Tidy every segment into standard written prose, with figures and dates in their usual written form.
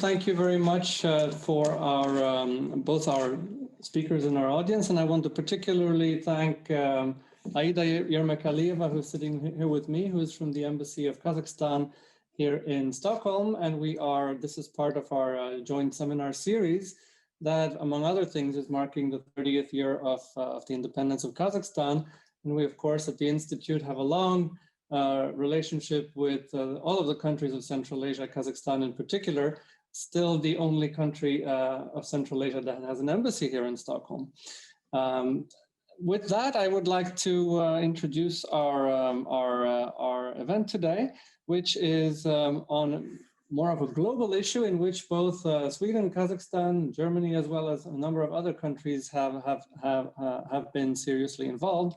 thank you very much for our both our speakers and our audience. And I want to particularly thank Aida Yermakalieva, who's sitting here with me, who is from the Embassy of Kazakhstan here in Stockholm. And this is part of our joint seminar series that, among other things, is marking the 30th year of the independence of Kazakhstan. And we, of course, at the Institute have a long relationship with all of the countries of Central Asia, Kazakhstan in particular, still the only country of Central Asia that has an embassy here in Stockholm. With that, I would like to introduce our event today, which is on more of a global issue in which both Sweden, Kazakhstan, Germany, as well as a number of other countries have been seriously involved.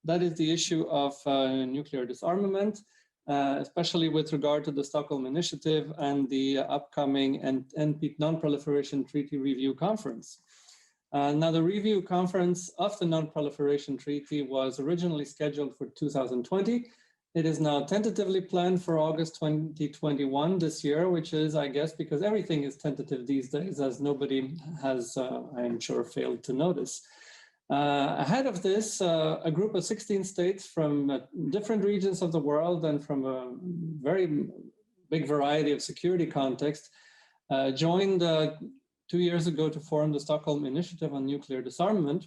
That is the issue of nuclear disarmament, especially with regard to the Stockholm Initiative and the upcoming NPT Non-Proliferation Treaty Review Conference. Now, the review conference of the Non-Proliferation Treaty was originally scheduled for 2020. It is now tentatively planned for August 2021 this year, which is, I guess, because everything is tentative these days, as nobody has, I'm sure, failed to notice. Ahead of this, a group of 16 states from different regions of the world and from a very big variety of security contexts joined 2 years ago to form the Stockholm Initiative on Nuclear Disarmament,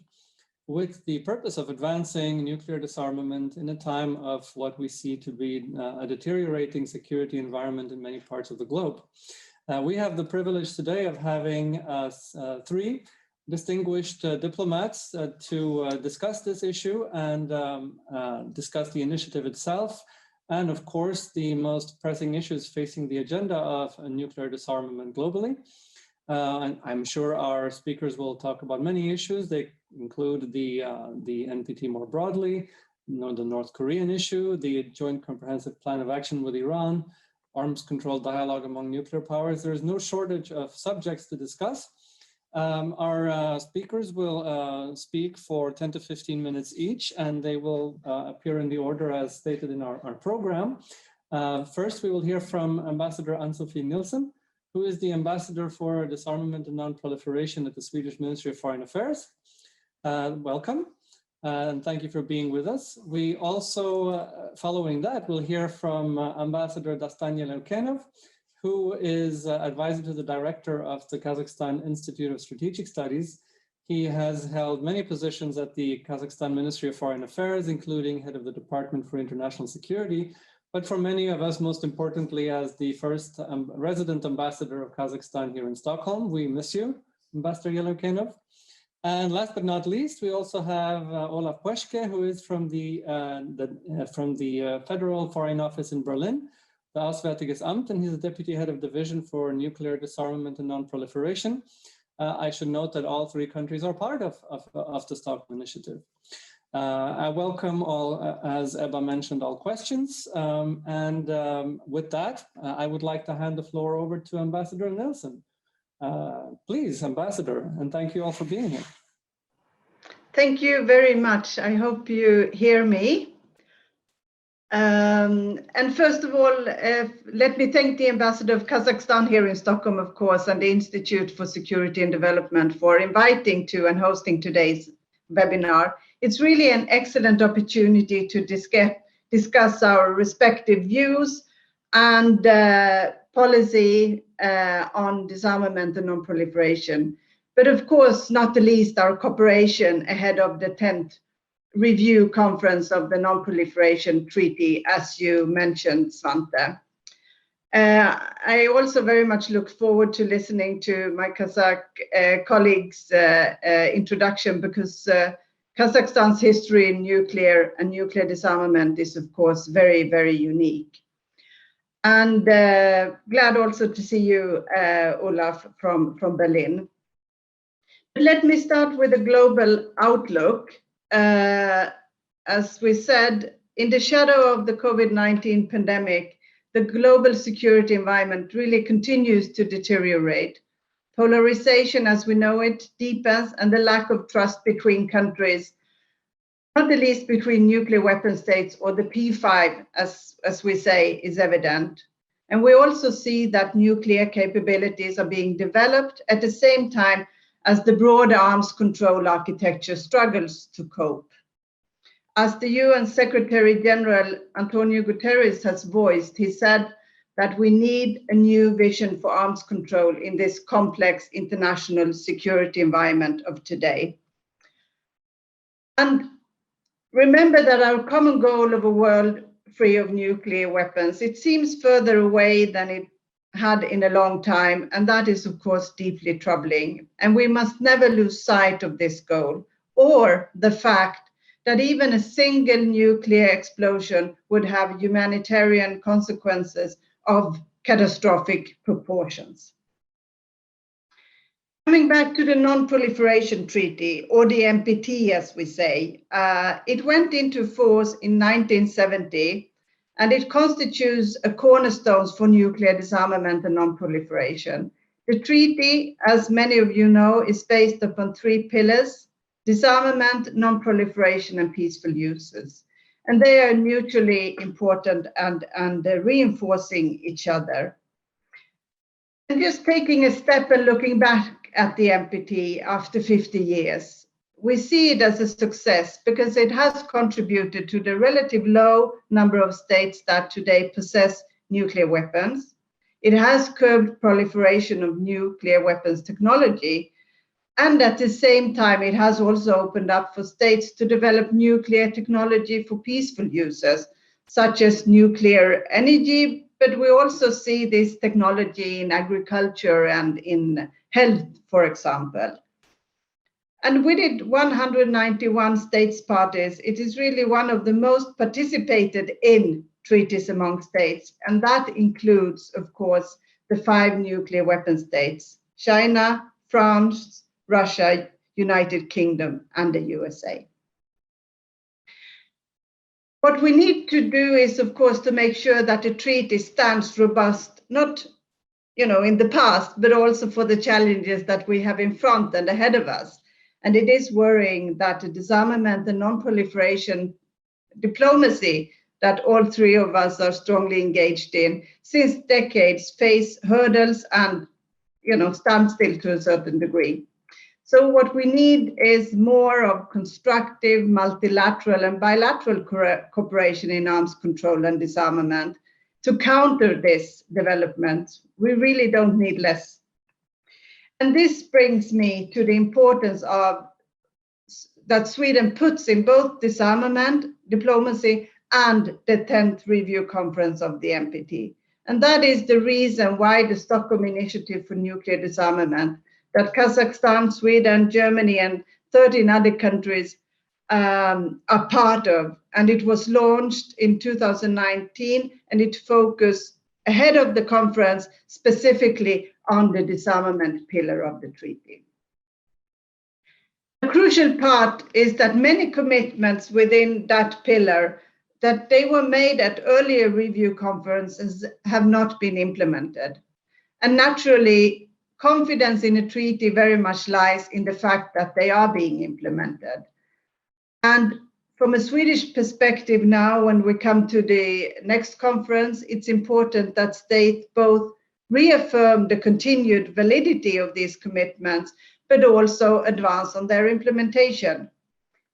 with the purpose of advancing nuclear disarmament in a time of what we see to be a deteriorating security environment in many parts of the globe. We have the privilege today of having three distinguished diplomats to discuss this issue and discuss the initiative itself, and of course the most pressing issues facing the agenda of nuclear disarmament globally. And I'm sure our speakers will talk about many issues. They include the NPT more broadly, the North Korean issue, the Joint Comprehensive Plan of Action with Iran, arms control dialogue among nuclear powers. There's no shortage of subjects to discuss. Our speakers will speak for 10 to 15 minutes each, and they will appear in the order as stated in our program. First, we will hear from Ambassador Ann-Sofie Nilsson, who is the Ambassador for Disarmament and Non-Proliferation at the Swedish Ministry of Foreign Affairs. Welcome, and thank you for being with us. We also, following that, will hear from Ambassador Dastan Yelkenov, who is advisor to the director of the Kazakhstan Institute of Strategic Studies. He has held many positions at the Kazakhstan Ministry of Foreign Affairs, including head of the Department for International Security, but for many of us, most importantly, as the first resident ambassador of Kazakhstan here in Stockholm. We miss you, Ambassador Yelkenov. And last but not least, we also have Olaf Peschke, who is from the Federal Foreign Office in Berlin, the Auswärtiges Amt, and he's the deputy head of division for nuclear disarmament and non-proliferation. I should note that all three countries are part of the Stockholm Initiative. I welcome all, as Ebba mentioned, all questions. With that, I would like to hand the floor over to Ambassador Nilsson. Please, Ambassador, and thank you all for being here. Thank you very much. I hope you hear me. And first of all, let me thank the Ambassador of Kazakhstan here in Stockholm, of course, and the Institute for Security and Development for inviting to and hosting today's webinar. It's really an excellent opportunity to discuss our respective views and policy on disarmament and non-proliferation. But of course, not the least, our cooperation ahead of the 10th review conference of the Non-Proliferation Treaty, as you mentioned, Svante. I also very much look forward to listening to my Kazakh colleagues' introduction, because Kazakhstan's history in nuclear and nuclear disarmament is, of course, very, very unique. And glad also to see you, Olaf, from Berlin. Let me start with a global outlook. As we said, in the shadow of the COVID-19 pandemic, the global security environment really continues to deteriorate. Polarization as we know it deepens, and the lack of trust between countries, not the least between nuclear weapon states or the P5, as we say, is evident. And we also see that nuclear capabilities are being developed at the same time as the broader arms control architecture struggles to cope. As the UN Secretary General Antonio Guterres has voiced, he said that we need a new vision for arms control in this complex international security environment of today. And remember that our common goal of a world free of nuclear weapons, it seems further away than it had in a long time, and that is of course deeply troubling. And we must never lose sight of this goal, or the fact that even a single nuclear explosion would have humanitarian consequences of catastrophic proportions. Coming back to the Non-Proliferation Treaty, or the NPT as we say, it went into force in 1970, and it constitutes a cornerstone for nuclear disarmament and non-proliferation. The treaty, as many of you know, is based upon 3 pillars: disarmament, non-proliferation, and peaceful uses. And they are mutually important and reinforcing each other. And just taking a step and looking back at the NPT after 50 years, we see it as a success because it has contributed to the relative low number of states that today possess nuclear weapons. It has curbed proliferation of nuclear weapons technology. And at the same time, it has also opened up for states to develop nuclear technology for peaceful uses, such as nuclear energy, but we also see this technology in agriculture and in health, for example. And with it 191 states parties, it is really one of the most participated in treaties among states. And that includes, of course, the 5 nuclear weapon states: China, France, Russia, United Kingdom, and the USA. What we need to do is, of course, to make sure that the treaty stands robust, not in the past, but also for the challenges that we have in front and ahead of us. And it is worrying that the disarmament and non-proliferation diplomacy that all 3 of us are strongly engaged in since decades face hurdles and stand still to a certain degree. So what we need is more of constructive multilateral and bilateral cooperation in arms control and disarmament to counter this development. We really don't need less. And this brings me to the importance of that Sweden puts in both disarmament, diplomacy, and the 10th review conference of the NPT. And that is the reason why the Stockholm Initiative for Nuclear Disarmament, that Kazakhstan, Sweden, Germany, and 13 other countries are part of. And it was launched in 2019, and it focused ahead of the conference specifically on the disarmament pillar of the treaty. A crucial part is that many commitments within that pillar that they were made at earlier review conferences have not been implemented. And naturally, confidence in a treaty very much lies in the fact that they are being implemented. And from a Swedish perspective now, when we come to the next conference, it's important that states both reaffirm the continued validity of these commitments, but also advance on their implementation.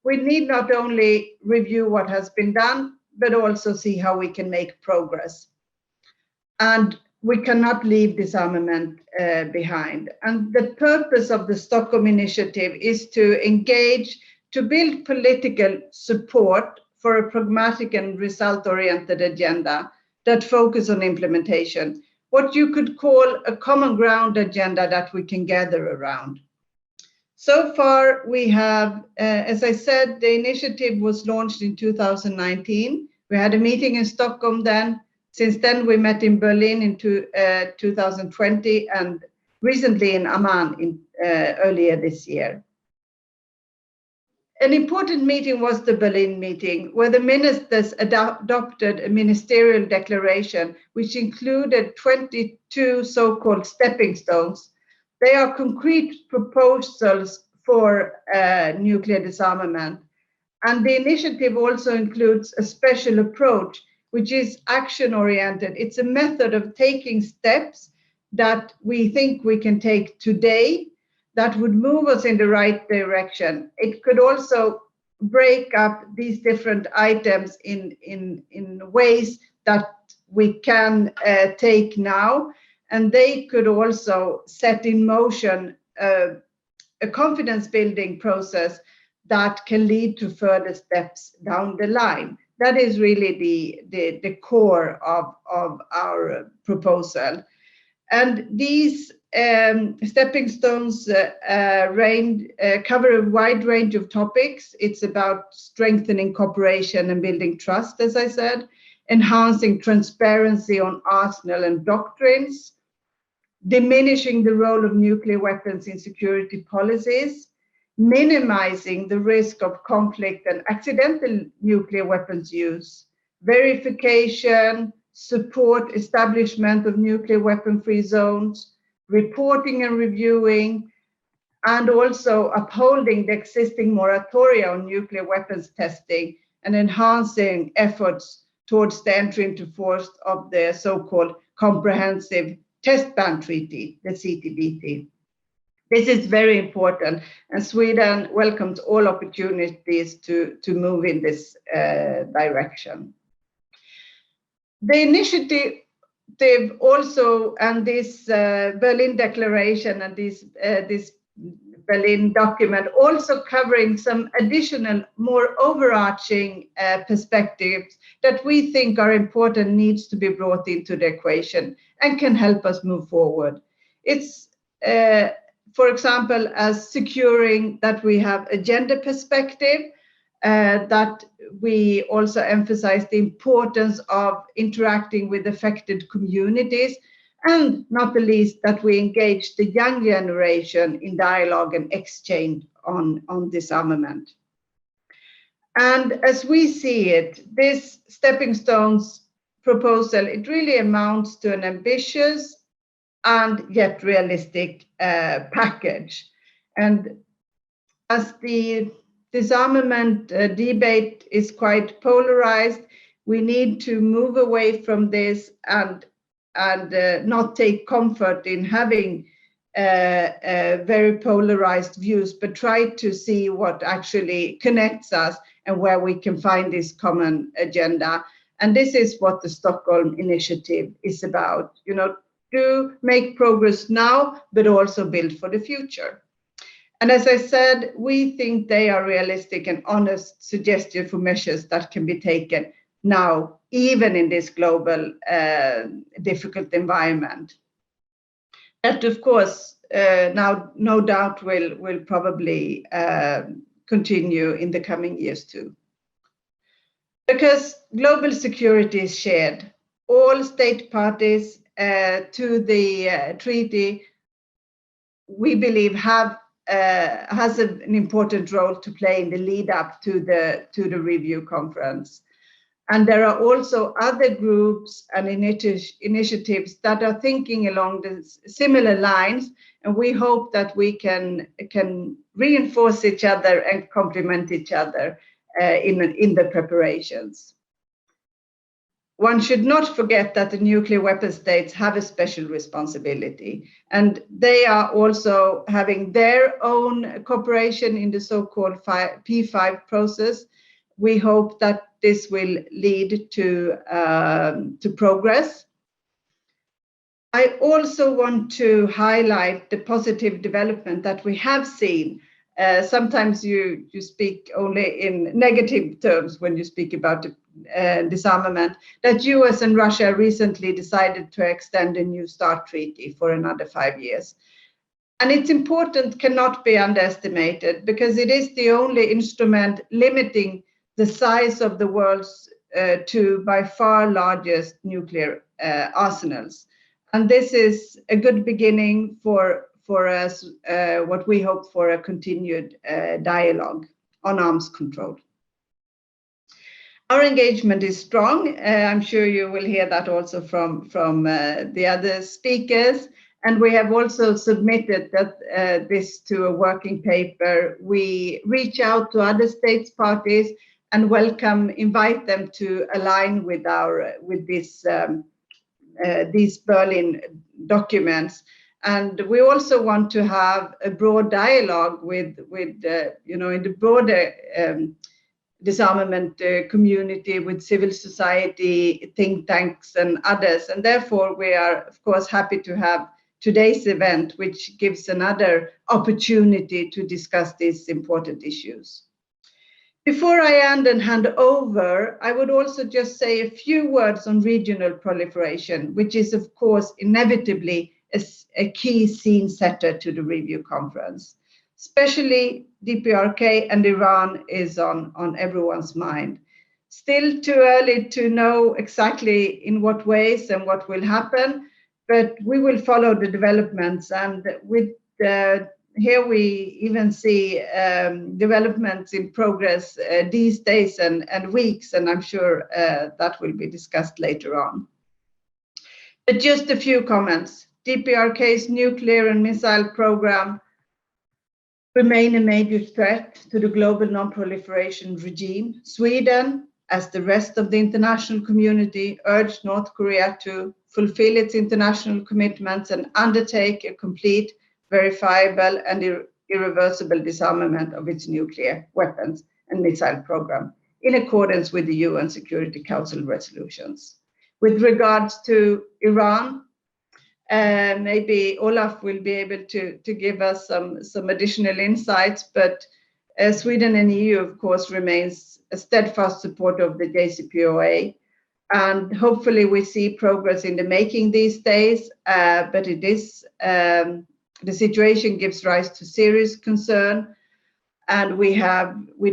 We need not only review what has been done, but also see how we can make progress. And we cannot leave disarmament behind. And the purpose of the Stockholm Initiative is to engage, to build political support for a pragmatic and result-oriented agenda that focuses on implementation, what you could call a common ground agenda that we can gather around. So far, we have, as I said, the initiative was launched in 2019. We had a meeting in Stockholm then. Since then, we met in Berlin in 2020 and recently in Amman earlier this year. An important meeting was the Berlin meeting, where the ministers adopted a ministerial declaration, which included 22 so-called stepping stones. They are concrete proposals for nuclear disarmament. And the initiative also includes a special approach, which is action-oriented. It's a method of taking steps that we think we can take today that would move us in the right direction. It could also break up these different items in ways that we can take now, and they could also set in motion a confidence building process that can lead to further steps down the line. That is really the core of our proposal. And these stepping stones cover a wide range of topics. It's about strengthening cooperation and building trust, as I said, enhancing transparency on arsenal and doctrines, diminishing the role of nuclear weapons in security policies, minimizing the risk of conflict and accidental nuclear weapons use, verification, support establishment of nuclear weapon-free zones, reporting and reviewing, and also upholding the existing moratoria on nuclear weapons testing and enhancing efforts towards the entry into force of the so-called Comprehensive Test Ban Treaty, the CTBT. This is very important, and Sweden welcomes all opportunities to move in this direction. The initiative also, and this Berlin Declaration and this Berlin document also covering some additional, more overarching perspectives that we think are important, needs to be brought into the equation and can help us move forward. It's, for example, as securing that we have a gender perspective, that we also emphasize the importance of interacting with affected communities, and not the least that we engage the young generation in dialogue and exchange on disarmament. And as we see it, this Stepping Stones proposal, it really amounts to an ambitious and yet realistic package. And as the disarmament debate is quite polarized, we need to move away from this and not take comfort in having very polarized views, but try to see what actually connects us and where we can find this common agenda. And this is what the Stockholm Initiative is about, you know, to make progress now, but also build for the future. And as I said, we think they are realistic and honest suggestions for measures that can be taken now, even in this global difficult environment. That, of course, now no doubt will probably continue in the coming years too. Because global security is shared. All state parties to the treaty, we believe, has an important role to play in the lead up to the review conference. And there are also other groups and initiatives that are thinking along the similar lines, and we hope that we can reinforce each other and complement each other in the preparations. One should not forget that the nuclear weapon states have a special responsibility, and they are also having their own cooperation in the so-called P5 process. We hope that this will lead to progress. I also want to highlight the positive development that we have seen. Sometimes you speak only in negative terms when you speak about disarmament, that US and Russia recently decided to extend a New START treaty for another 5 years. And it's important, cannot be underestimated, because it is the only instrument limiting the size of the world's two by far largest nuclear arsenals. And this is a good beginning for us, what we hope for a continued dialogue on arms control. Our engagement is strong. I'm sure you will hear that also from the other speakers. And we have also submitted this to a working paper. We reach out to other states parties, and invite them to align with these Berlin documents. And we also want to have a broad dialogue with in the broader disarmament community, with civil society, think tanks and others. And therefore we are of course happy to have today's event, which gives another opportunity to discuss these important issues. Before I end and hand over, I would also just say a few words on regional proliferation, which is of course inevitably a key scene setter to the review conference. Especially DPRK and Iran is on everyone's mind. Still too early to know exactly in what ways and what will happen, but we will follow the developments. And with here we even see developments in progress these days and weeks, and I'm sure that will be discussed later on. But just a few comments. DPRK's nuclear and missile program remain a major threat to the global non-proliferation regime. Sweden, as the rest of the international community, urged North Korea to fulfill its international commitments and undertake a complete, verifiable and irreversible disarmament of its nuclear weapons and missile program in accordance with the UN Security Council resolutions. With regards to Iran, maybe Olaf will be able to give us some additional insights, but Sweden and EU, of course, remains a steadfast supporter of the JCPOA. And hopefully we see progress in the making these days, but it is, the situation gives rise to serious concern. And we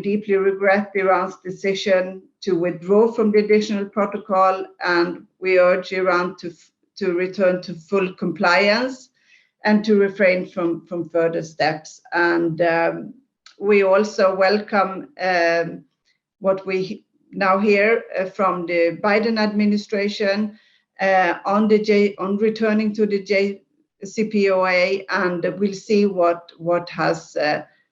deeply regret Iran's decision to withdraw from the additional protocol, and we urge Iran to return to full compliance and to refrain from further steps. And we also welcome what we now hear from the Biden administration on returning to the JCPOA, and we'll see what has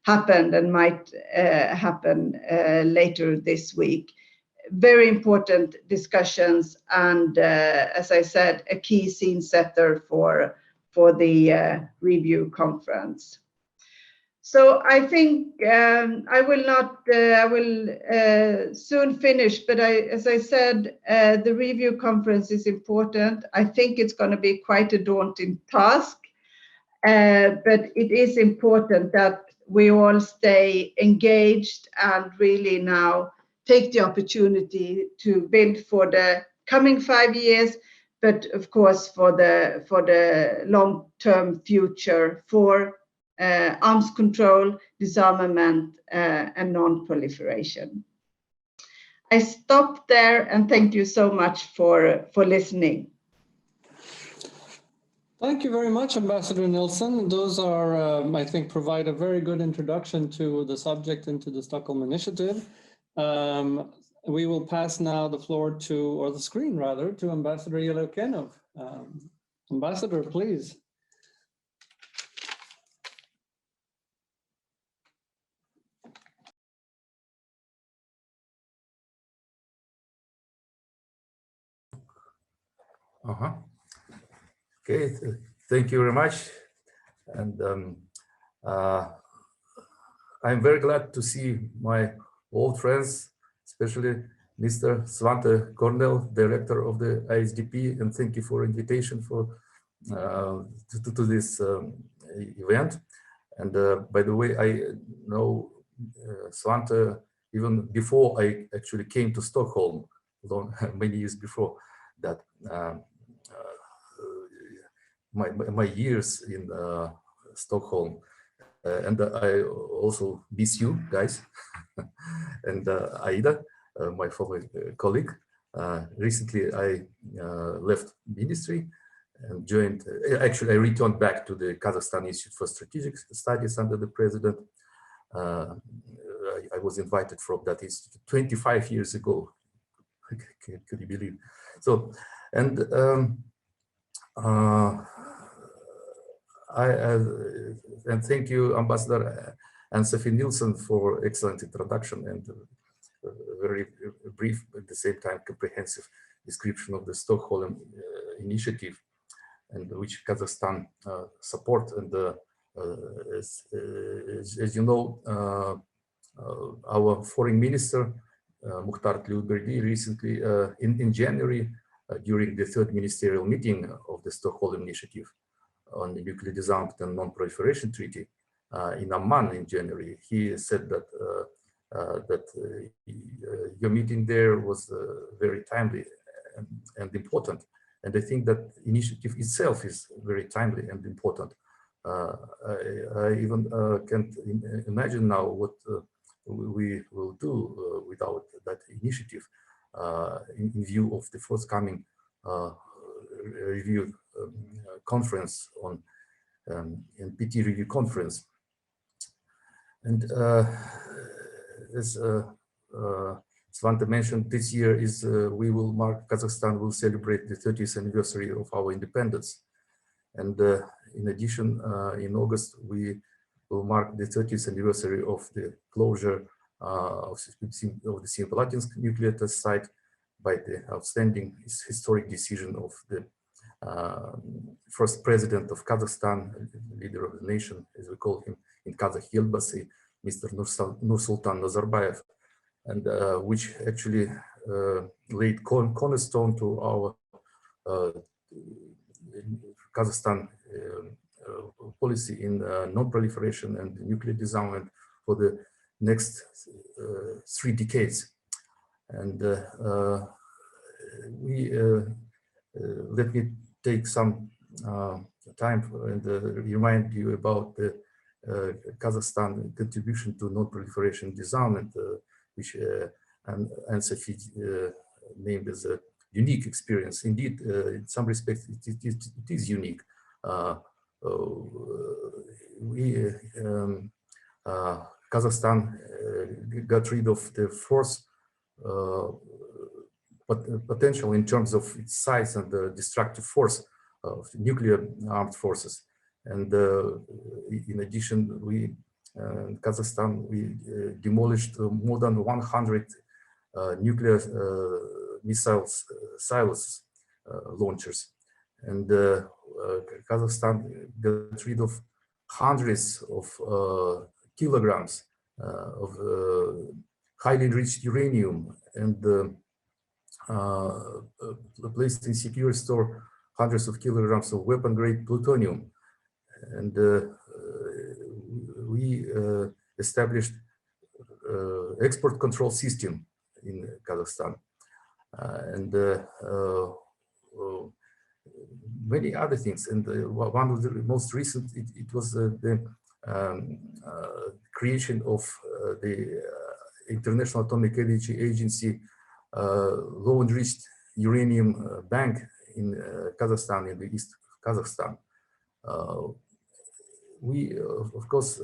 happened and might happen later this week. Very important discussions, and as I said, a key scene setter for the review conference. So I think I will soon finish, but as I said, the review conference is important. I think it's going to be quite a daunting task, but it is important that we all stay engaged and really now take the opportunity to build for the coming 5 years, but of course for the long-term future for arms control, disarmament, and non-proliferation. I stop there and thank you so much for listening. Thank you very much, Ambassador Nilsson. Those are, I think, provide a very good introduction to the subject and to the Stockholm Initiative. We will pass now the floor to, or the screen rather, to Ambassador Yelokhenov. Ambassador, please. Okay, thank you very much. And I'm very glad to see my old friends, especially Mr. Svante Cornell, director of the ISDP, and thank you for invitation to this event. And by the way, I know Svante even before I actually came to Stockholm, many years before that. My years in Stockholm, and I also miss you guys, and Aida, my former colleague. Recently, I left ministry and joined. Actually, I returned back to the Kazakhstan Institute for Strategic Studies under the president. I was invited from that institute 25 years ago. Could you believe? So, and and thank you, Ambassador Ann-Sofie Nilsson, for excellent introduction, and very brief, but at the same time comprehensive description of the Stockholm Initiative, and which Kazakhstan support. And as you know, our foreign minister Mukhtar Tlyuberdi recently in January during the third ministerial meeting of the Stockholm Initiative on the Nuclear Disarmament and Non-Proliferation Treaty in Amman in January, he said that your meeting there was very timely and important. And I think that initiative itself is very timely and important. I even can't imagine now what we will do without that initiative in view of the forthcoming review conference on NPT review conference. And as Svante mentioned, this year is Kazakhstan will celebrate the 30th anniversary of our independence. And in addition, in August, we will mark the 30th anniversary of the closure of the Semipalatinsk nuclear test site by the outstanding historic decision of the first president of Kazakhstan, leader of the nation, as we call him in Kazakh Yelbasi, Mr. Nursultan Nazarbayev, and which actually laid cornerstone to our Kazakhstan policy in non-proliferation and nuclear disarmament for the next 3 decades. And let me take some time and remind you about the Kazakhstan contribution to non-proliferation disarmament, which Ann-Sofie named as a unique experience. Indeed, in some respects, it is unique. Kazakhstan got rid of the force potential in terms of its size and the destructive force of the nuclear armed forces. And in addition, in Kazakhstan, we demolished more than 100 nuclear missiles silos launchers. And Kazakhstan got rid of hundreds of kilograms of highly enriched uranium and placed in secure store hundreds of kilograms of weapon-grade plutonium. And we established export control system in Kazakhstan, and many other things. And one of the most recent, it was the creation of the International Atomic Energy Agency low-enriched uranium bank in Kazakhstan, in the east of Kazakhstan. We, of course,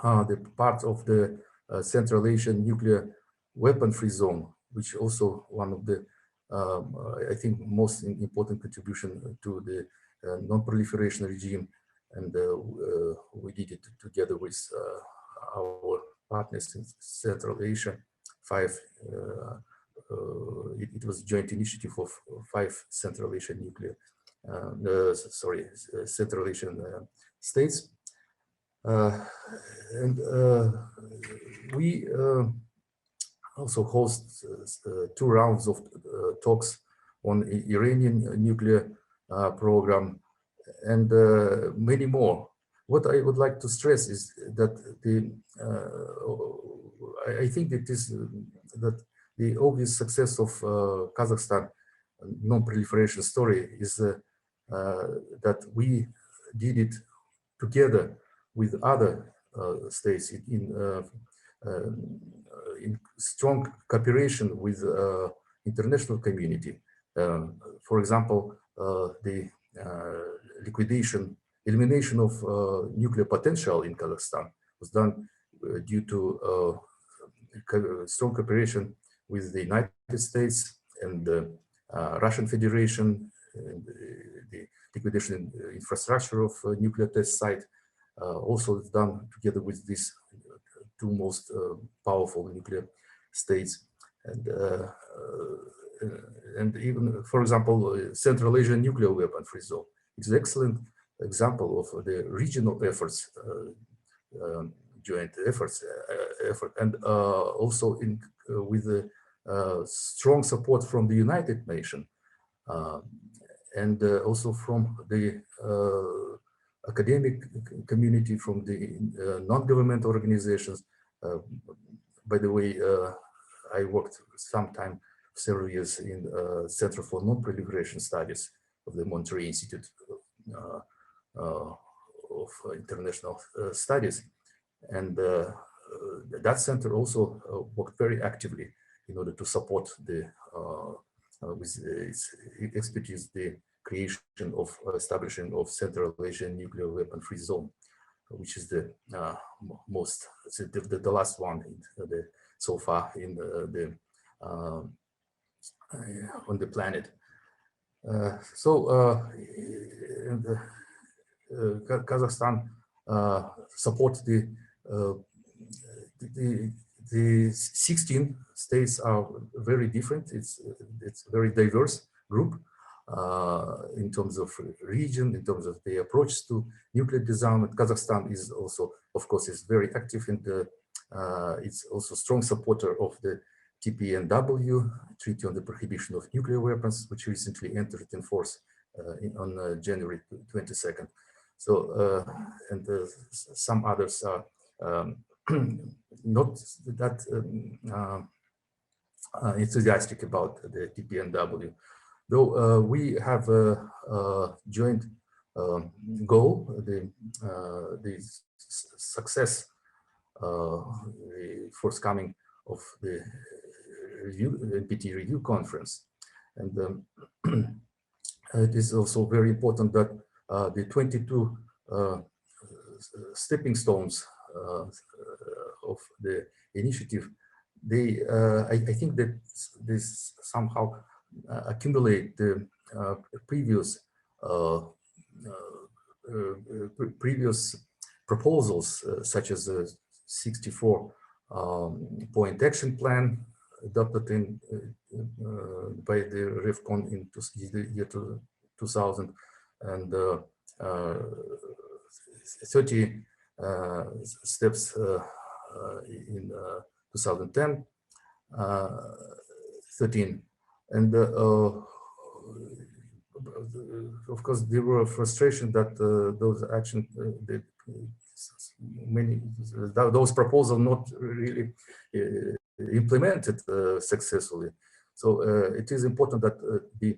are the part of the Central Asian nuclear weapon-free zone, which also one of the, I think, most important contribution to the non-proliferation regime. And we did it together with our partners in Central Asia. It was a joint initiative of 5 Central Asian nuclear, Central Asian states. And we also host 2 rounds of talks on Iranian nuclear program and many more. What I would like to stress is that I think it is that the obvious success of Kazakhstan non-proliferation story is that we did it together with other states in strong cooperation with international community. For example, the elimination of nuclear potential in Kazakhstan was done due to strong cooperation with the United States and the Russian Federation, and the liquidation infrastructure of nuclear test site. Also done together with these 2 most powerful nuclear states, and even, for example, Central Asian nuclear weapon-free zone. It's an excellent example of the regional efforts, joint efforts, and also with the strong support from the United Nations, and also from the academic community, from the non-governmental organizations. By the way, I worked several years in Center for Non-Proliferation Studies of the Monterey Institute of International Studies, and that center also worked very actively in order to support the with its expertise the creation of establishing of Central Asian nuclear weapon-free zone, which is the most the last one so far in on the planet. Kazakhstan supports the 16 states are very different. It's a very diverse group in terms of region, in terms of the approach to nuclear disarmament. Kazakhstan is also, of course, is very active in the. It's also a strong supporter of the TPNW, Treaty on the Prohibition of Nuclear Weapons, which recently entered in force on January 22nd. So, and some others are not that enthusiastic about the TPNW, though we have a joint goal, the success, the forthcoming of the NPT review conference. And it is also very important that the 22 stepping stones of the initiative, they, I think that this somehow accumulate the previous proposals, such as the 64-point action plan adopted in by the REFCON in the year 2000, and 30 steps in 2010, 13, and of course there were frustration that those actions, those proposals not really implemented successfully. So it is important that the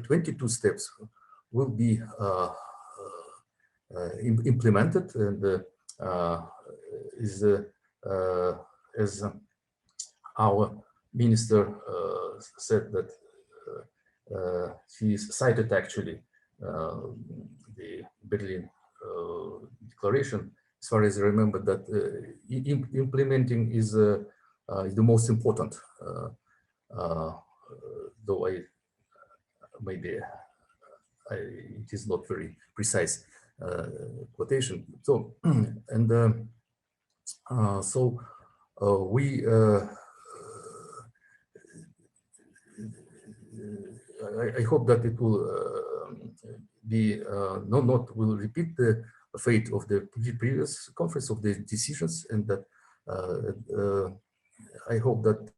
22 steps will be implemented, and as our minister said, that he cited actually the Berlin Declaration, as far as I remember, that implementing is the most important, though maybe it is not very precise quotation. So, and so we I hope that it will be not will repeat the fate of the previous conference of the decisions, and that I hope that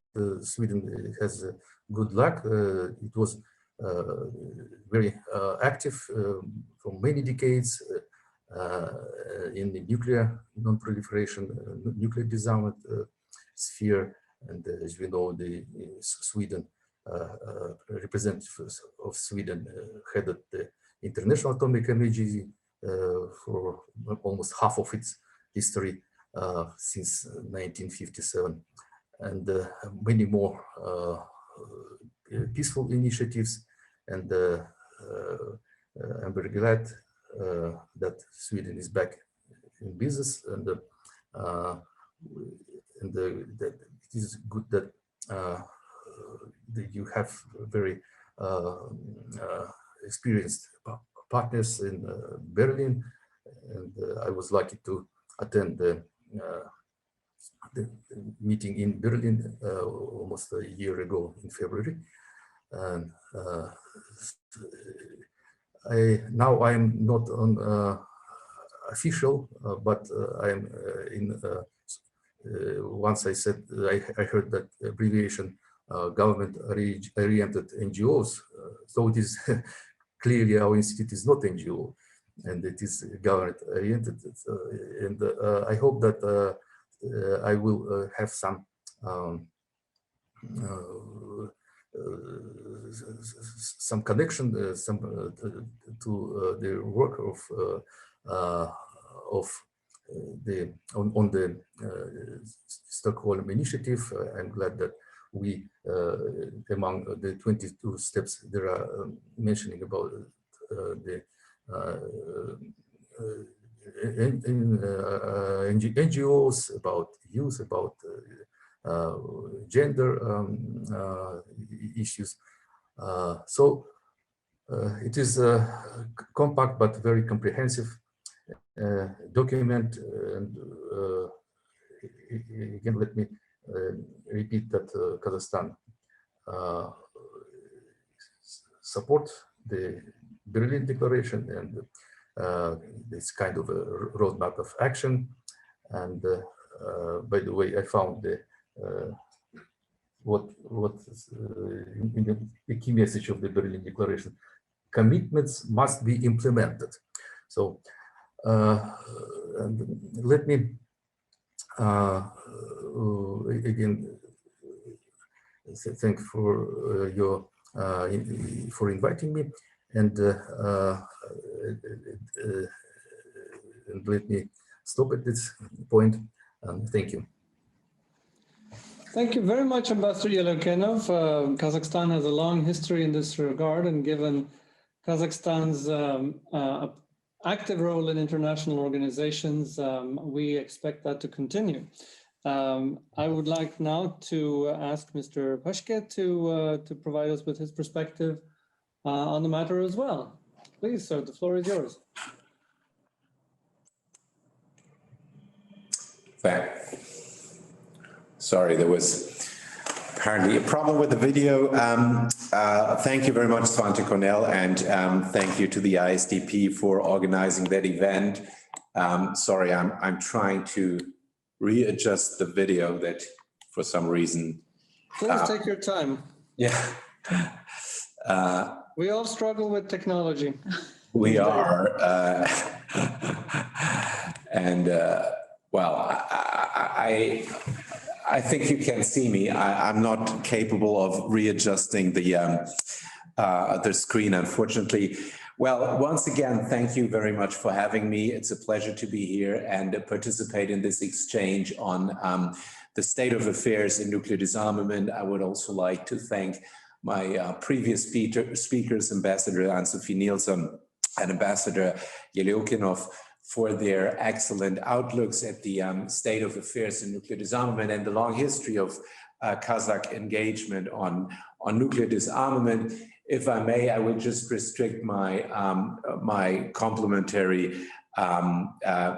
Sweden has good luck. It was very active for many decades in the nuclear non-proliferation, nuclear disarmament sphere, and as we know, the Sweden representatives of Sweden headed the International Atomic Energy for almost half of its history since 1957, and many more peaceful initiatives. And I'm very glad that Sweden is back in business, and that it is good that you have very experienced partners in Berlin, and I was lucky to attend the the meeting in Berlin almost a year ago in February. And now I'm not on official, but I'm in. Once I said I heard that abbreviation government-oriented NGOs. So it is clearly our institute is not NGO, and it is government-oriented. And I hope that I will have some connection, to the work of the on the Stockholm Initiative. I'm glad that we, among the 22 steps, there are mentioning about the NGOs, about youth, about gender issues. So it is a compact but very comprehensive document. And again, let me repeat that Kazakhstan support the Berlin Declaration and this kind of a roadmap of action. And by the way, I found the the key message of the Berlin Declaration: commitments must be implemented. So and let me again thank for your for inviting me, and let me stop at this point. Thank you. Thank you very much, Ambassador Yelkenov. Kazakhstan has a long history in this regard, and given Kazakhstan's active role in international organizations, we expect that to continue. I would like now to ask Mr. Pashke to provide us with his perspective on the matter as well. Please, sir, the floor is yours. Sorry, there was apparently a problem with the video. Thank you very much, Svante Cornell, and thank you to the ISDP for organizing that event. Sorry, I'm trying to readjust the video that for some reason. Please take your time. Yeah. We all struggle with technology. We are. And well, I think you can see me. I'm not capable of readjusting the screen, unfortunately. Well, once again, thank you very much for having me. It's a pleasure to be here and participate in this exchange on the state of affairs in nuclear disarmament. I would also like to thank my previous speakers, Ambassador Ann-Sofie Nilsson and Ambassador Yelkenov, for their excellent outlooks at the state of affairs in nuclear disarmament and the long history of Kazakh engagement on nuclear disarmament. If I may, I will just restrict my my complimentary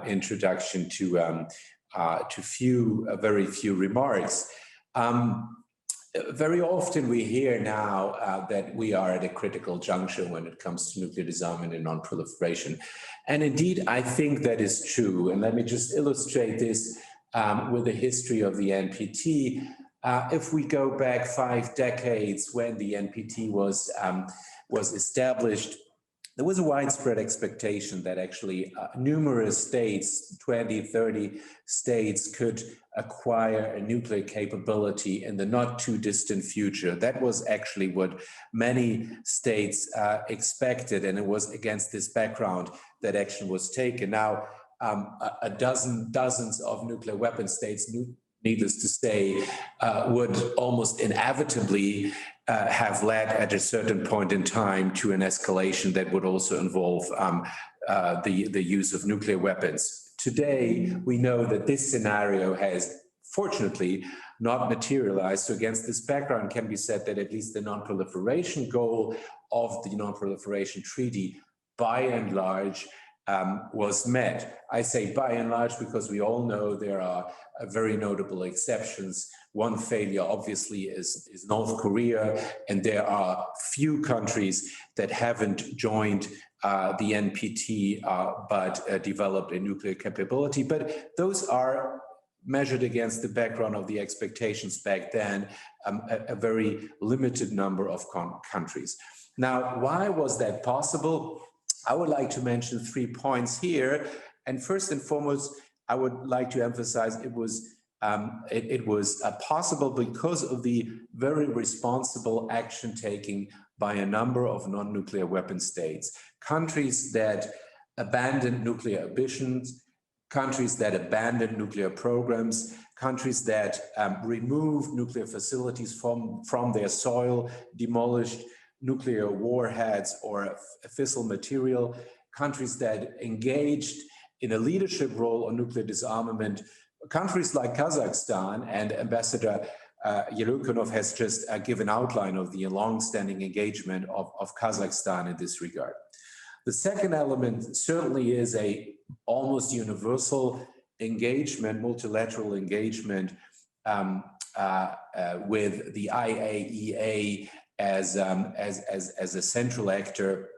introduction to very few remarks. Very often we hear now that we are at a critical juncture when it comes to nuclear disarmament and non-proliferation. And indeed, I think that is true. And let me just illustrate this with the history of the NPT. If we go back 5 decades when the NPT was established, there was a widespread expectation that actually numerous states, 20, 30 states, could acquire a nuclear capability in the not too distant future. That was actually what many states expected, and it was against this background that action was taken. Now, dozens of nuclear weapon states, needless to say, would almost inevitably have led at a certain point in time to an escalation that would also involve the use of nuclear weapons. Today, we know that this scenario has fortunately not materialized. So against this background, can be said that at least the non-proliferation goal of the Non-Proliferation Treaty, by and large, was met. I say by and large because we all know there are very notable exceptions. One failure obviously is North Korea, and there are few countries that haven't joined the NPT but developed a nuclear capability. But those are measured against the background of the expectations back then, a very limited number of countries. Now, why was that possible? I would like to mention 3 points here. And first and foremost, I would like to emphasize it was possible because of the very responsible action taking by a number of non-nuclear weapon states. Countries that abandoned nuclear ambitions, countries that abandoned nuclear programs, countries that removed nuclear facilities from their soil, demolished nuclear warheads or fissile material, countries that engaged in a leadership role on nuclear disarmament, countries like Kazakhstan, and Ambassador Yelukunov has just given outline of the long-standing engagement of Kazakhstan in this regard. The second element certainly is a almost universal engagement, multilateral engagement with the IAEA as a central actor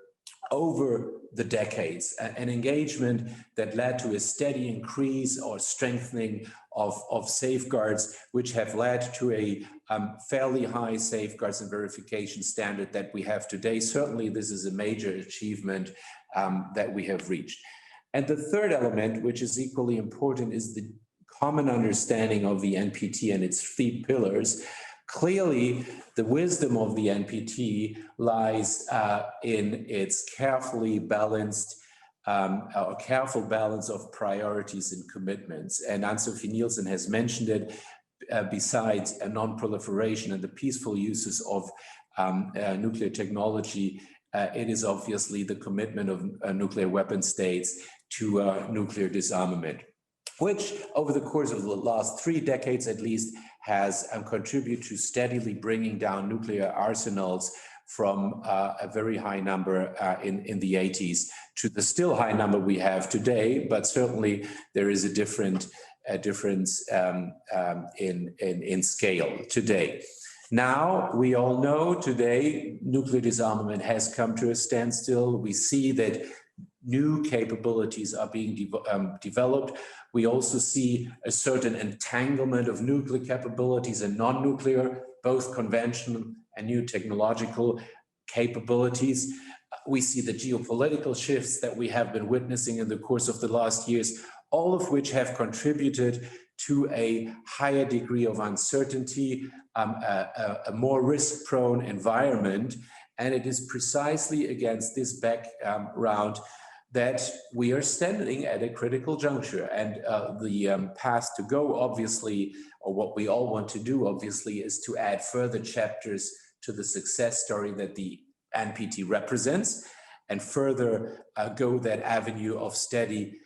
over the decades, an engagement that led to a steady increase or strengthening of safeguards, which have led to a fairly high safeguards and verification standard that we have today. Certainly, this is a major achievement that we have reached. And the third element, which is equally important, is the common understanding of the NPT and its 3 pillars. Clearly, the wisdom of the NPT lies in its carefully balanced or careful balance of priorities and commitments. And Ann-Sofie Nilsson has mentioned it. Besides non-proliferation and the peaceful uses of nuclear technology, it is obviously the commitment of nuclear weapon states to nuclear disarmament, which over the course of the last 3 decades at least has contributed to steadily bringing down nuclear arsenals from a very high number in the 80s to the still high number we have today. But certainly there is a difference in scale today. Now, we all know today nuclear disarmament has come to a standstill. We see that new capabilities are being developed. We also see a certain entanglement of nuclear capabilities and non-nuclear, both conventional and new technological capabilities. We see the geopolitical shifts that we have been witnessing in the course of the last years, all of which have contributed to a higher degree of uncertainty, a more risk-prone environment. And it is precisely against this background that we are standing at a critical juncture. And the path to go, obviously, or what we all want to do, obviously, is to add further chapters to the success story that the NPT represents, and further go that avenue of steady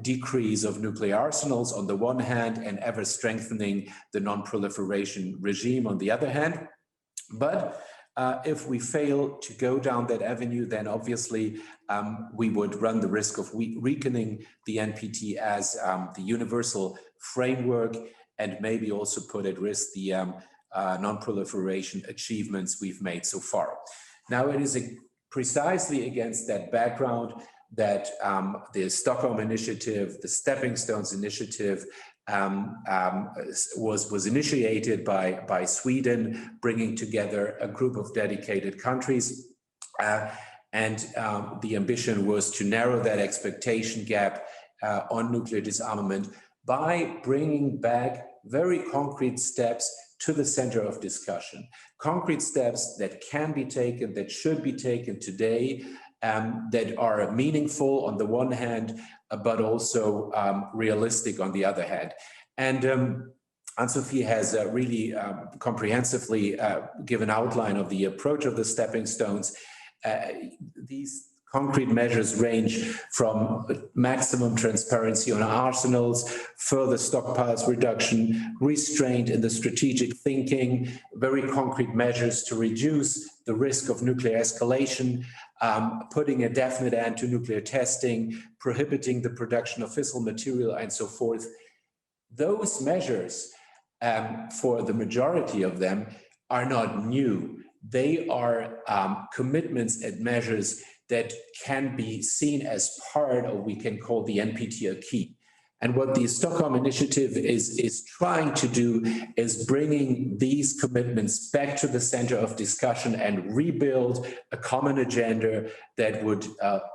decrease of nuclear arsenals on the one hand, and ever strengthening the non-proliferation regime on the other hand. But if we fail to go down that avenue, then obviously we would run the risk of weakening the NPT as the universal framework, and maybe also put at risk the non-proliferation achievements we've made so far. Now, it is precisely against that background that the Stockholm Initiative, the Stepping Stones Initiative, was initiated by Sweden, bringing together a group of dedicated countries. And the ambition was to narrow that expectation gap on nuclear disarmament by bringing back very concrete steps to the center of discussion. Concrete steps that can be taken, that should be taken today, that are meaningful on the one hand, but also realistic on the other hand. And Ann-Sofie has really comprehensively given outline of the approach of the stepping stones. These Concrete measures range from maximum transparency on arsenals, further stockpiles reduction, restraint in the strategic thinking, very concrete measures to reduce the risk of nuclear escalation, putting a definite end to nuclear testing, prohibiting the production of fissile material, and so forth. Those measures, for the majority of them, are not new. They are commitments and measures that can be seen as part of what we can call the NPT. And what the Stockholm Initiative is trying to do is bringing these commitments back to the center of discussion and rebuild a common agenda that would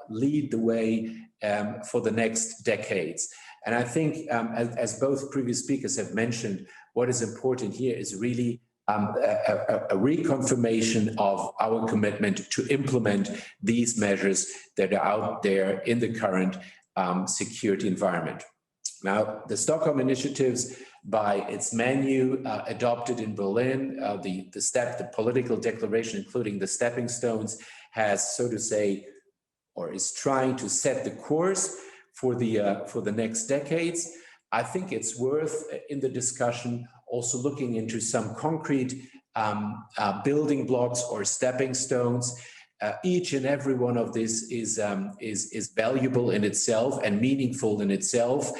lead the way for the next decades. And I think, as both previous speakers have mentioned, what is important here is really a reconfirmation of our commitment to implement these measures that are out there in the current security environment. Now, the Stockholm Initiatives, by its menu adopted in Berlin, the political declaration, including the stepping stones, has, so to say, or is trying to set the course for the next decades. I think it's worth, in the discussion, also looking into some concrete building blocks or stepping stones. Each and every one of these is valuable in itself and meaningful in itself.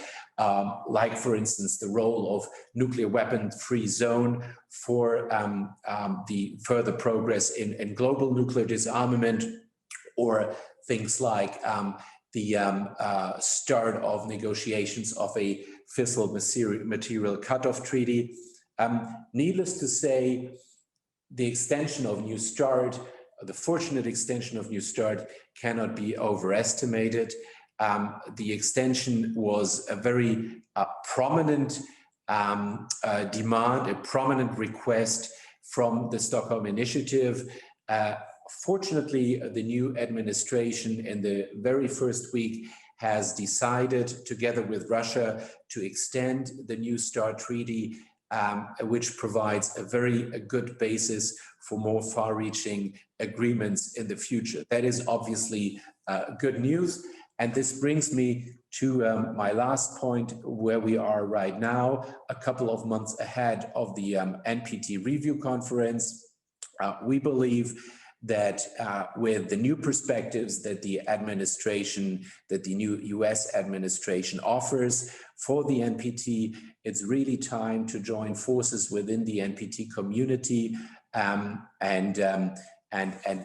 Like, for instance, the role of nuclear weapon-free zone for the further progress in global nuclear disarmament, or things like the start of negotiations of a fissile material cutoff treaty. Needless to say, the extension of New START, the fortunate extension of New START, cannot be overestimated. The extension was a very prominent demand, a prominent request from the Stockholm Initiative. Fortunately, the new administration in the very first week has decided, together with Russia, to extend the New START treaty, which provides a very good basis for more far-reaching agreements in the future. That is obviously good news. And this brings me to my last point, where we are right now, a couple of months ahead of the NPT review conference. We believe that with the new perspectives that the new US administration offers for the NPT, it's really time to join forces within the NPT community and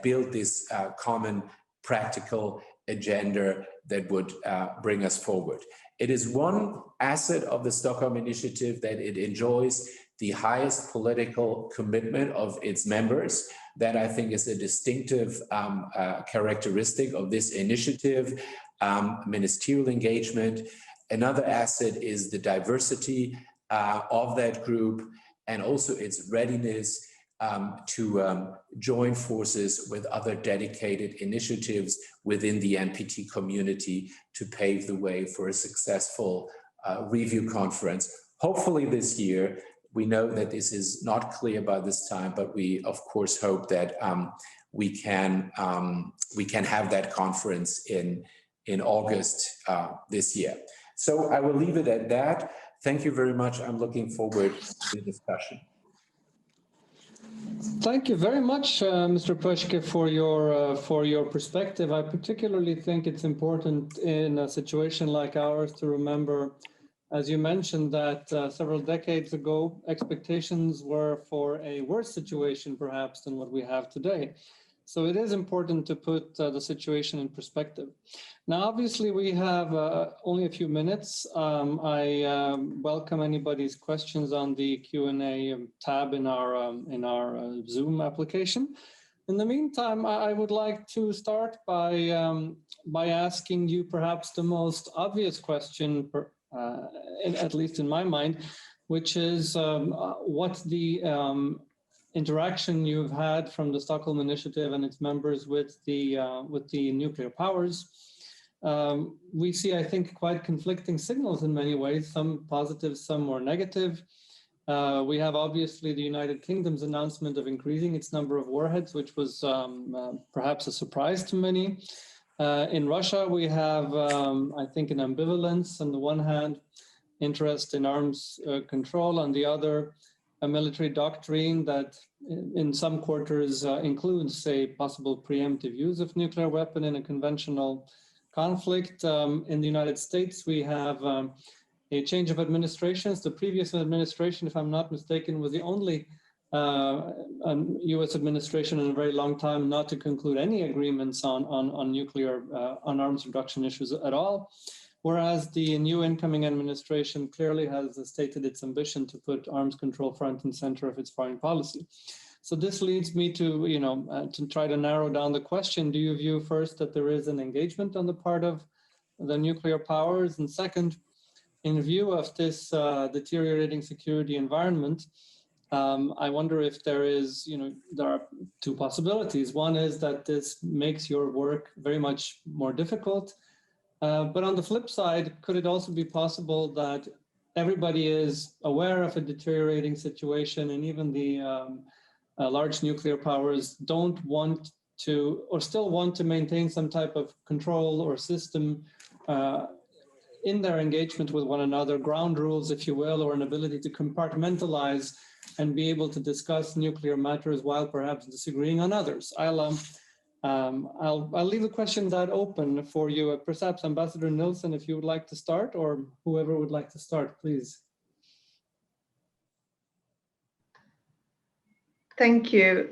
build this common practical agenda that would bring us forward. It is one asset of the Stockholm Initiative that it enjoys the highest political commitment of its members. That, I think, is a distinctive characteristic of this initiative, ministerial engagement. Another asset is the diversity of that group, and also its readiness to join forces with other dedicated initiatives within the NPT community to pave the way for a successful review conference, hopefully this year. We know that this is not clear by this time, but we, of course, hope that we can have that conference in August this year. So I will leave it at that. Thank you very much. I'm looking forward to the discussion. Thank you very much, Mr. Pöschke, for your perspective. I particularly think it's important in a situation like ours to remember, as you mentioned, that several decades ago, expectations were for a worse situation, perhaps, than what we have today. So it is important to put the situation in perspective. Now, obviously, we have only a few minutes. I welcome anybody's questions on the Q&A tab in our Zoom application. In the meantime, I would like to start by asking you perhaps the most obvious question, at least in my mind, which is what the interaction you've had from the Stockholm Initiative and its members with the nuclear powers. We see, I think, quite conflicting signals in many ways, some positive, some more negative. We have obviously the United Kingdom's announcement of increasing its number of warheads, which was perhaps a surprise to many. In Russia, we have, I think, an ambivalence on the one hand, interest in arms control, on the other, a military doctrine that in some quarters includes, say, possible preemptive use of nuclear weapon in a conventional conflict. In the United States, we have a change of administrations. The previous administration, if I'm not mistaken, was the only US administration in a very long time not to conclude any agreements on nuclear, on arms reduction issues at all. Whereas the new incoming administration clearly has stated its ambition to put arms control front and center of its foreign policy. So this leads me to, to try to narrow down the question. Do you view first that there is an engagement on the part of the nuclear powers? And second, in view of this deteriorating security environment, I wonder if there is, there are two possibilities. One is that this makes your work very much more difficult. But on the flip side, could it also be possible that everybody is aware of a deteriorating situation, and even the large nuclear powers don't want to, or still want to maintain some type of control or system in their engagement with one another, ground rules, if you will, or an ability to compartmentalize and be able to discuss nuclear matters while perhaps disagreeing on others? I'll leave the question that open for you. Perhaps Ambassador Nilsson, if you would like to start, or whoever would like to start, please. Thank you.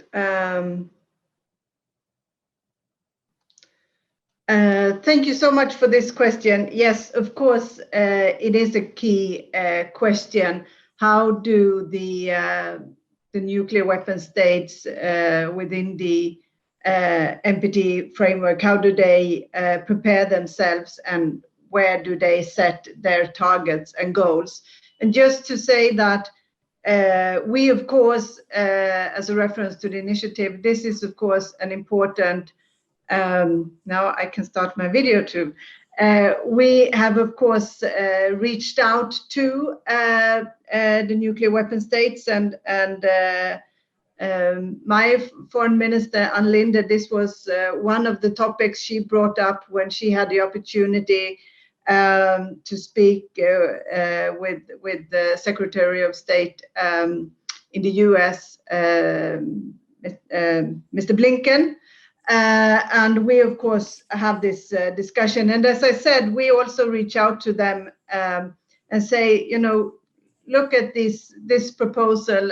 Thank you so much for this question. Yes, of course, it is a key question. How do the nuclear weapon states within the NPT framework, how do they prepare themselves, and where do they set their targets and goals? And just to say that we, of course, as a reference to the initiative, this is, of course, an important, now I can start my video too. We have, of course, reached out to the nuclear weapon states, and my foreign minister, Ann Linde, this was one of the topics she brought up when she had the opportunity to speak with the Secretary of State in the US, Mr. Blinken. And we, of course, have this discussion. And as I said, we also reach out to them and say, look at this proposal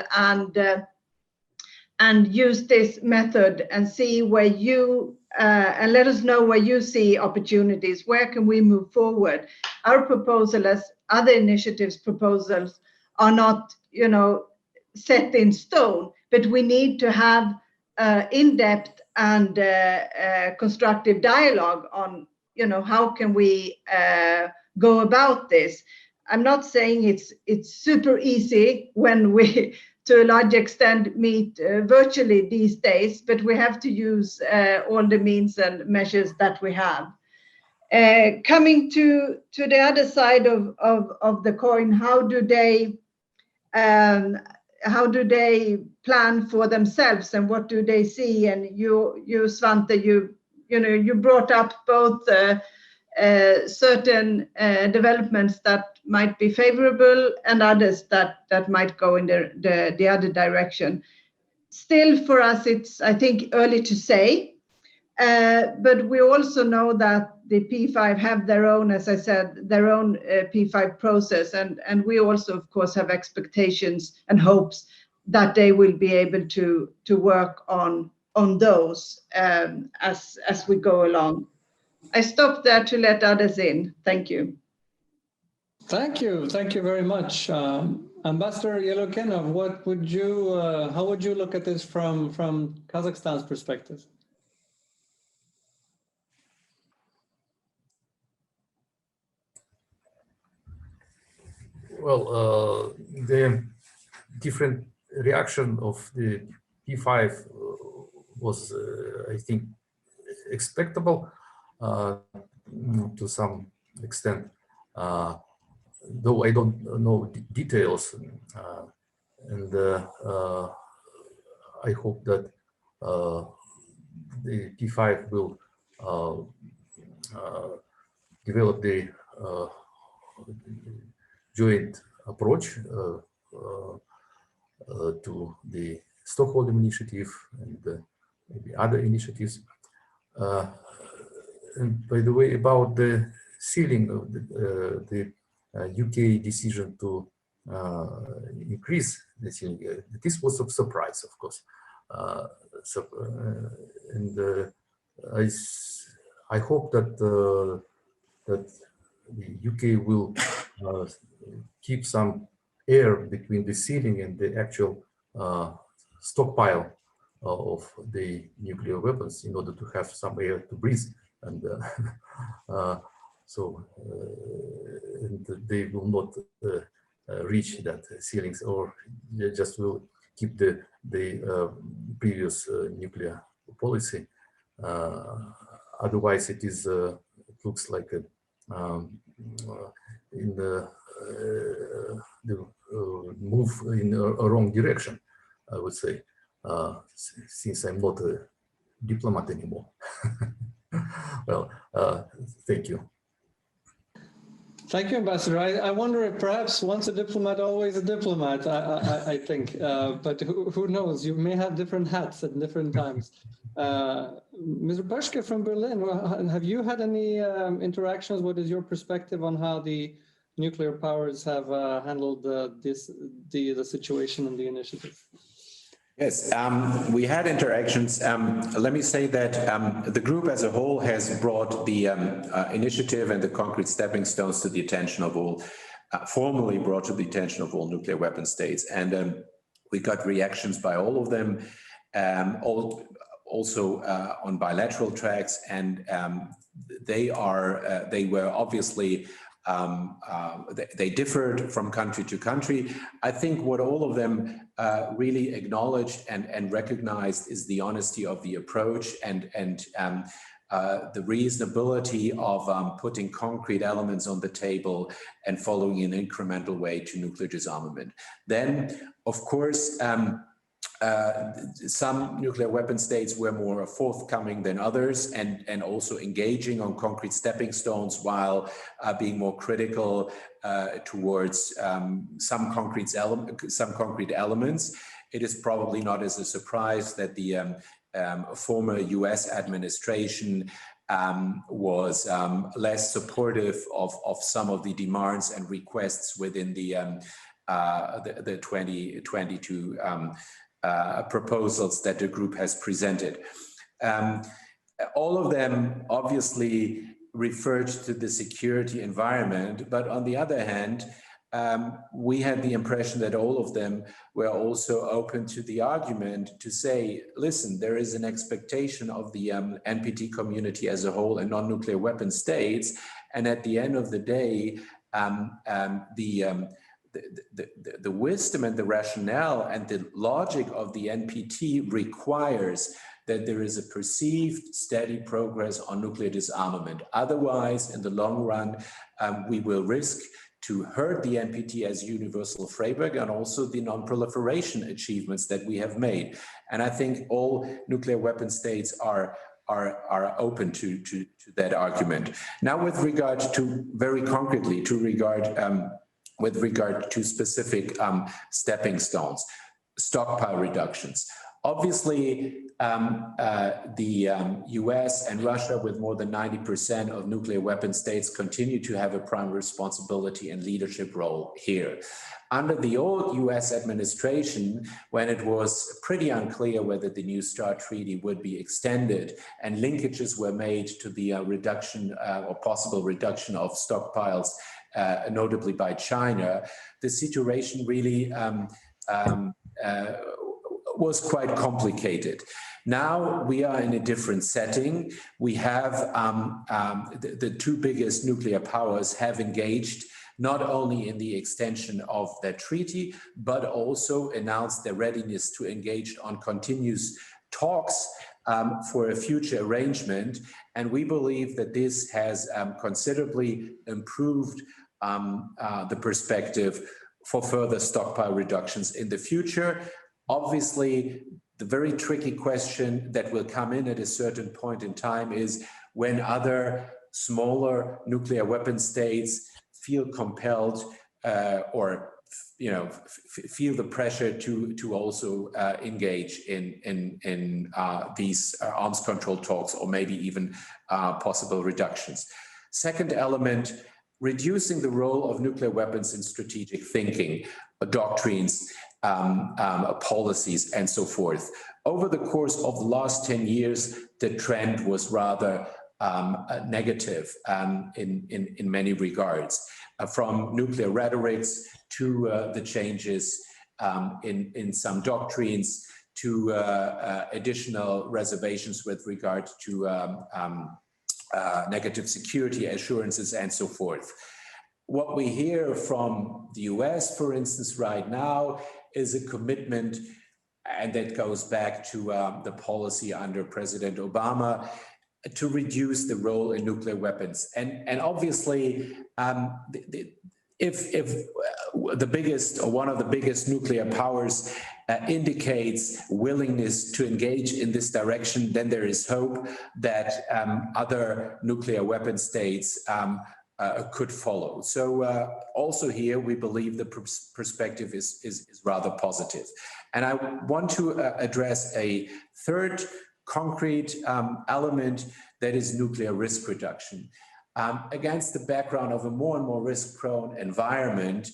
and use this method and see where you, and let us know where you see opportunities. Where can we move forward? Our proposal, as other initiatives' proposals, are not, set in stone, but we need to have in-depth and constructive dialogue on, how can we go about this? I'm not saying it's super easy when we, to a large extent, meet virtually these days, but we have to use all the means and measures that we have. Coming to the other side of the coin, how do they plan for themselves, and what do they see? And you Svante, you brought up both certain developments that might be favorable and others that might go in the other direction. Still, for us, it's, I think, early to say, but we also know that the P5 have their own, as I said, their own P5 process, and we also, of course, have expectations and hopes that they will be able to work on those as we go along. I stop there to let others in. Thank you. Thank you very much. Ambassador Yelokenov, how would you look at this from Kazakhstan's perspective? Well, the different reaction of the P5 was, I think, expectable to some extent, though I don't know the details, and I hope that the P5 will develop the joint approach to the Stockholm Initiative and maybe other initiatives. And by the way, about the ceiling of the UK decision to increase the ceiling, this was a surprise, of course. I hope that that the UK will keep some air between the ceiling and the actual stockpile of the nuclear weapons in order to have some air to breathe. And and they will not reach that ceilings, or they just will keep the previous nuclear policy. Otherwise, it looks like in the move in a wrong direction, I would say, since I'm not a diplomat anymore. Well, thank you. Thank you, Ambassador. I wonder if perhaps once a diplomat, always a diplomat, I think. But who knows? You may have different hats at different times. Mr. Böschke from Berlin, have you had any interactions? What is your perspective on how the nuclear powers have handled the situation and the initiative? Yes, we had interactions. Let me say that the group as a whole has brought the initiative and the concrete stepping stones to the attention of all, formally brought to the attention of all nuclear weapon states. And we got reactions by all of them, also on bilateral tracks. And they were obviously, they differed from country to country. I think what all of them really acknowledged and recognized is the honesty of the approach and the reasonability of putting concrete elements on the table and following an incremental way to nuclear disarmament. Then, of course, some nuclear weapon states were more forthcoming than others and also engaging on concrete stepping stones while being more critical towards some concrete elements. It is probably not as a surprise that the former US administration was less supportive of some of the demands and requests within the 2022 proposals that the group has presented. All of them obviously referred to the security environment, but on the other hand, we had the impression that all of them were also open to the argument to say, listen, there is an expectation of the NPT community as a whole and non-nuclear weapon states, and at the end of the day, the wisdom and the rationale and the logic of the NPT requires that there is a perceived steady progress on nuclear disarmament. Otherwise, in the long run, we will risk to hurt the NPT as universal framework and also the non-proliferation achievements that we have made. And I think all nuclear weapon states are open to that argument. Now, with regard to very concretely, with regard to specific stepping stones, stockpile reductions. Obviously, the US and Russia, with more than 90% of nuclear weapon states, continue to have a prime responsibility and leadership role here. Under the old US administration, when it was pretty unclear whether the New START treaty would be extended and linkages were made to the reduction or possible reduction of stockpiles, notably by China, the situation really was quite complicated. Now we are in a different setting. We have the two biggest nuclear powers have engaged not only in the extension of that treaty, but also announced their readiness to engage on continuous talks for a future arrangement. And we believe that this has considerably improved the perspective for further stockpile reductions in the future. Obviously, the very tricky question that will come in at a certain point in time is when other smaller nuclear weapon states feel compelled or feel the pressure to also engage in these arms control talks, or maybe even possible reductions. Second element, reducing the role of nuclear weapons in strategic thinking, doctrines, policies, and so forth. Over the course of the last 10 years, the trend was rather negative in many regards, from nuclear rhetorics to the changes in some doctrines, to additional reservations with regard to negative security assurances and so forth. What we hear from the US, for instance, right now is a commitment, and that goes back to the policy under President Obama, to reduce the role in nuclear weapons. And obviously, if the biggest or one of the biggest nuclear powers indicates willingness to engage in this direction, then there is hope that other nuclear weapon states could follow. So also here, we believe the perspective is rather positive. And I want to address a third concrete element, that is nuclear risk reduction. Against the background of a more and more risk-prone environment,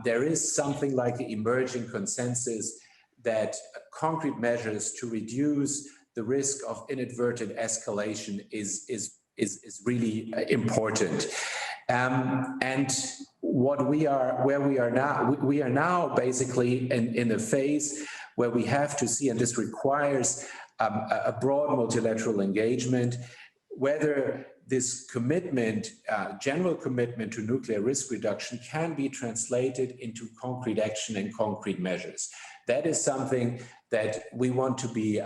there is something like an emerging consensus that concrete measures to reduce the risk of inadvertent escalation is really important. And where we are now basically in a phase where we have to see, and this requires a broad multilateral engagement, whether this commitment, general commitment to nuclear risk reduction, can be translated into concrete action and concrete measures. That is something that we want to be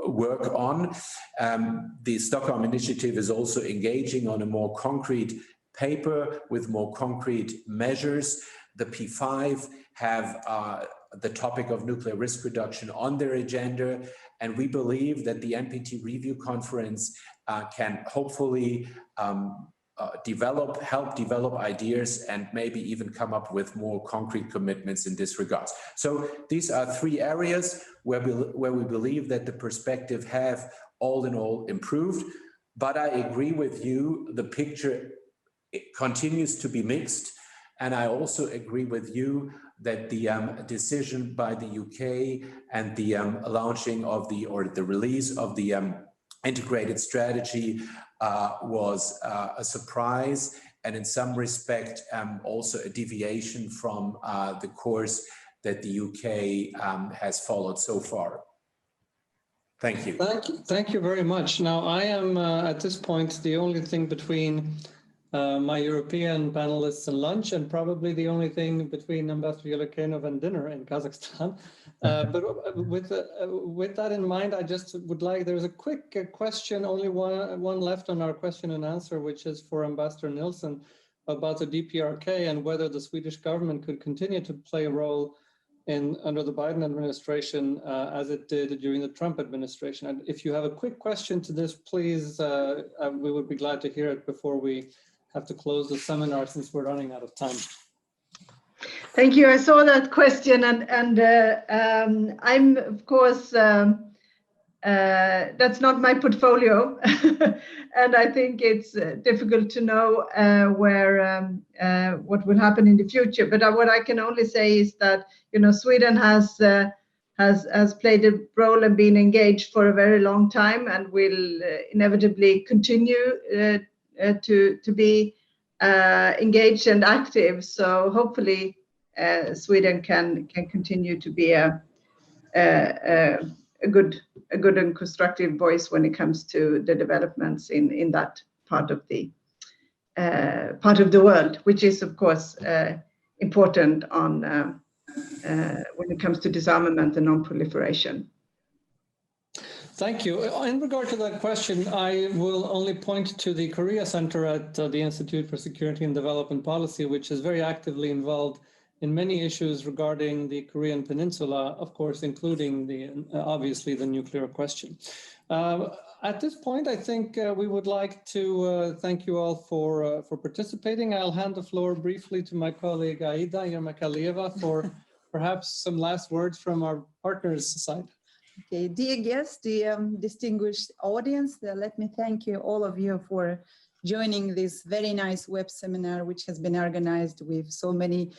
work on. The Stockholm Initiative is also engaging on a more concrete paper with more concrete measures. The P5 have the topic of nuclear risk reduction on their agenda, and we believe that the NPT review conference can hopefully help develop ideas and maybe even come up with more concrete commitments in this regard. So these are three areas where we believe that the perspective have all in all improved. But I agree with you, the picture continues to be mixed. And I also agree with you that the decision by the UK and the launching of the release of the integrated strategy was a surprise, and in some respect also a deviation from the course that the UK has followed so far. Thank you. Thank you very much. Now, I am at this point the only thing between my European panelists and lunch, and probably the only thing between Ambassador Yelkenov and dinner in Kazakhstan. But with that in mind, I just would like, there's a quick question, only one left on our question and answer, which is for Ambassador Nilsson about the DPRK and whether the Swedish government could continue to play a role under the Biden administration as it did during the Trump administration. And if you have a quick question to this, please, we would be glad to hear it before we have to close the seminar, since we're running out of time. Thank you. I saw that question, and I'm, of course, that's not my portfolio, and I think it's difficult to know what will happen in the future. But what I can only say is that, you know, Sweden has played a role and been engaged for a very long time, and will inevitably continue to be engaged and active. So hopefully Sweden can continue to be a good and constructive voice when it comes to the developments in that part of the world, which is of course important on when it comes to disarmament and non-proliferation. Thank you. In regard to that question, I will only point to the Korea Center at the Institute for Security and Development Policy, which is very actively involved in many issues regarding the Korean Peninsula, of course, including obviously the nuclear question. At this point, I think we would like to thank you all for participating. I'll hand the floor briefly to my colleague Aida Yermakalieva for perhaps some last words from our partners' side. Okay, dear guests, dear distinguished audience, let me thank you, all of you, for joining this very nice web seminar, which has been organized with so many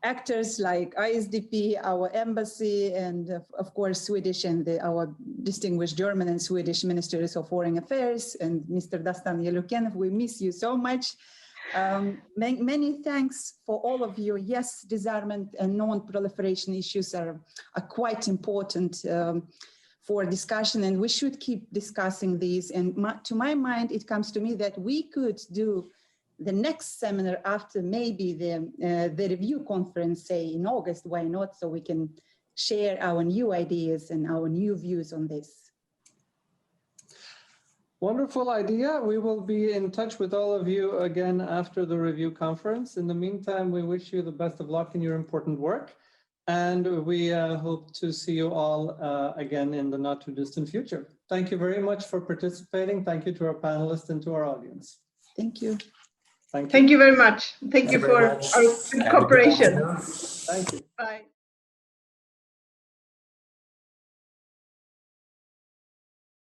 actors like ISDP, our embassy, and of course Swedish and our distinguished German and Swedish Ministers of Foreign Affairs, and Mr. Dastan Yelukenov. We miss you so much. Many thanks for all of you. Yes, disarmament and non-proliferation issues are quite important for discussion, and we should keep discussing these. And to my mind, it comes to me that we could do the next seminar after maybe the review conference, say in August. Why not? So we can share our new ideas and our new views on this. Wonderful idea. We will be in touch with all of you again after the review conference. In the meantime, we wish you the best of luck in your important work. And we hope to see you all again in the not too distant future. Thank you very much for participating. Thank you to our panelists and to our audience. Thank you. Thank you. Thank you very much. Thank you for our cooperation. Thank you. Bye.